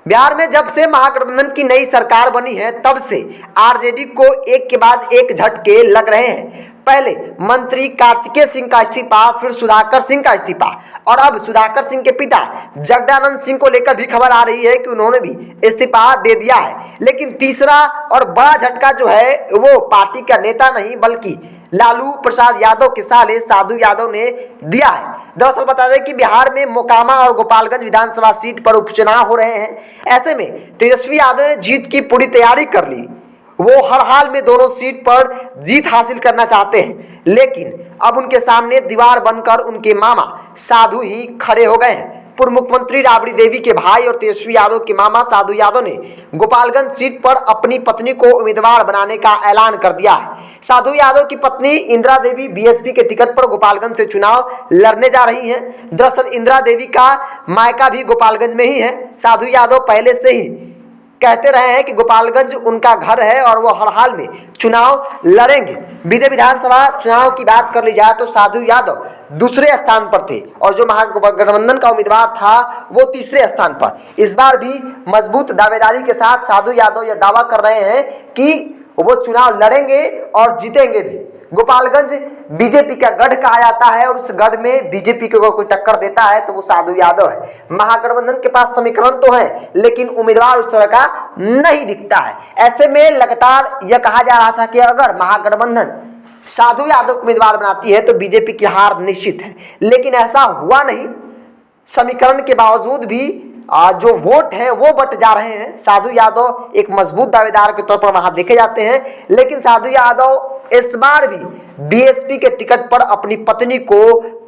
बिहार में जब से महागठबंधन की नई सरकार बनी है तब से आरजेडी को एक के बाद एक झटके लग रहे हैं। पहले मंत्री कार्तिकेय सिंह का इस्तीफा, फिर सुधाकर सिंह का इस्तीफा और अब सुधाकर सिंह के पिता जगदानंद सिंह को लेकर भी खबर आ रही है कि उन्होंने भी इस्तीफा दे दिया है। लेकिन तीसरा और बड़ा झटका जो है वो पार्टी का नेता नहीं बल्कि लालू प्रसाद यादव के साले साधु यादव ने दिया है। दरअसल बता दें कि बिहार में मोकामा और गोपालगंज विधानसभा सीट पर उपचुनाव हो रहे हैं। ऐसे में तेजस्वी यादव ने जीत की पूरी तैयारी कर ली। वो हर हाल में दोनों सीट पर जीत हासिल करना चाहते हैं, लेकिन अब उनके सामने दीवार बनकर उनके मामा साधु ही खड़े हो गए हैं। पूर्व मुख्यमंत्री राबड़ी देवी के भाई और तेजस्वी यादव के मामा साधु यादव ने गोपालगंज सीट पर अपनी पत्नी को उम्मीदवार बनाने का ऐलान कर दिया है। साधु यादव की पत्नी इंदिरा देवी बीएसपी के टिकट पर गोपालगंज से चुनाव लड़ने जा रही हैं। दरअसल इंदिरा देवी का मायका भी गोपालगंज में ही है। साधु यादव पहले से ही कहते रहे हैं कि गोपालगंज उनका घर है और वो हर हाल में चुनाव लड़ेंगे। विधानसभा चुनाव की बात कर ली जाए तो साधु यादव दूसरे स्थान पर थे और जो महागठबंधन का उम्मीदवार था वो तीसरे स्थान पर। इस बार भी मजबूत दावेदारी के साथ साधु यादव यह दावा कर रहे हैं कि वो चुनाव लड़ेंगे और जीतेंगे भी। गोपालगंज बीजेपी का गढ़ कहा जाता है और उस गढ़ में बीजेपी को कोई टक्कर देता है तो वो साधु यादव है। महागठबंधन के पास समीकरण तो है लेकिन उम्मीदवार उस तरह का नहीं दिखता है। ऐसे में लगातार यह कहा जा रहा था कि अगर महागठबंधन साधु यादव को उम्मीदवार बनाती है तो बीजेपी की हार निश्चित है, लेकिन ऐसा हुआ नहीं। समीकरण के बावजूद भी जो वोट है वो बट जा रहे हैं। साधु यादव एक मजबूत दावेदार के तौर पर वहां देखे जाते हैं, लेकिन साधु यादव इस बार भी बीएसपी के टिकट पर अपनी पत्नी को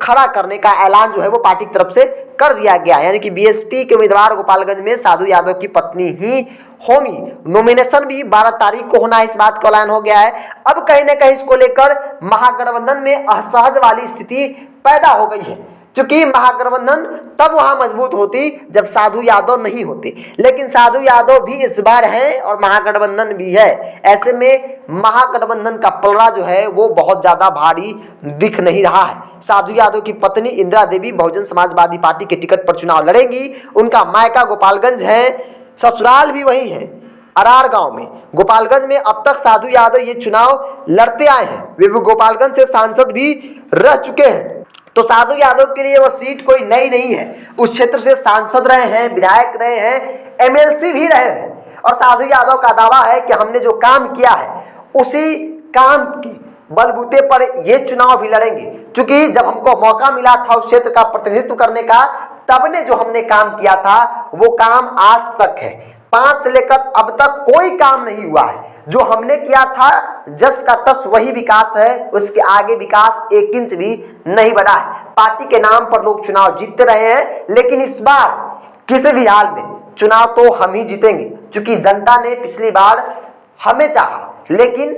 खड़ा करने का ऐलान जो है वो पार्टी की तरफ से कर दिया गया, यानी कि बीएसपी के उम्मीदवार गोपालगंज में साधु यादव की पत्नी ही होंगी। नॉमिनेशन भी 12 तारीख को होना है, इस बात का ऐलान हो गया है। अब कहीं ना कहीं इसको लेकर महागठबंधन में असहज वाली स्थिति पैदा हो गई है, क्योंकि महागठबंधन तब वहां मजबूत होती जब साधु यादव नहीं होते, लेकिन साधु यादव भी इस बार हैं और महागठबंधन भी है। ऐसे में महागठबंधन का पलड़ा जो है वो बहुत ज्यादा भारी दिख नहीं रहा है। साधु यादव की पत्नी इंदिरा देवी बहुजन समाजवादी पार्टी के टिकट पर चुनाव लड़ेंगी। उनका मायका गोपालगंज है, ससुराल भी वही है अरार गांव में। गोपालगंज में अब तक साधु यादव ये चुनाव लड़ते आए हैं। वे गोपालगंज से सांसद भी रह चुके हैं, तो साधु यादव के लिए वो सीट कोई नई नहीं है। उस क्षेत्र से सांसद रहे हैं, विधायक रहे हैं, एमएलसी भी रहे हैं और साधु यादव का दावा है कि हमने जो काम किया है उसी काम की बलबूते पर ये चुनाव भी लड़ेंगे, क्योंकि जब हमको मौका मिला था उस क्षेत्र का प्रतिनिधित्व करने का तब ने जो हमने काम किया था वो काम आज तक है। 5 से लेकर अब तक कोई काम नहीं हुआ है। जो हमने किया था जस का तस वही विकास है, उसके आगे विकास 1 इंच भी नहीं बढ़ा है। पार्टी के नाम पर लोग चुनाव जीतते रहे हैं, लेकिन इस बार किसी भी हाल में चुनाव तो हम ही जीतेंगे, क्योंकि जनता ने पिछली बार हमें चाहा लेकिन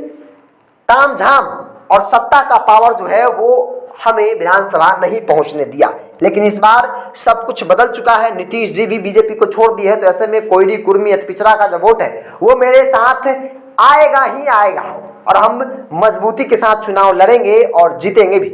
तामझाम और सत्ता का पावर जो है वो हमें विधानसभा नहीं पहुंचने दिया। लेकिन इस बार सब कुछ बदल चुका है। नीतीश जी भी बीजेपी को छोड़ दी है, तो ऐसे में कोयडी कुर्मी पिछड़ा का जो वोट है वो मेरे साथ आएगा ही आएगा और हम मजबूती के साथ चुनाव लड़ेंगे और जीतेंगे भी।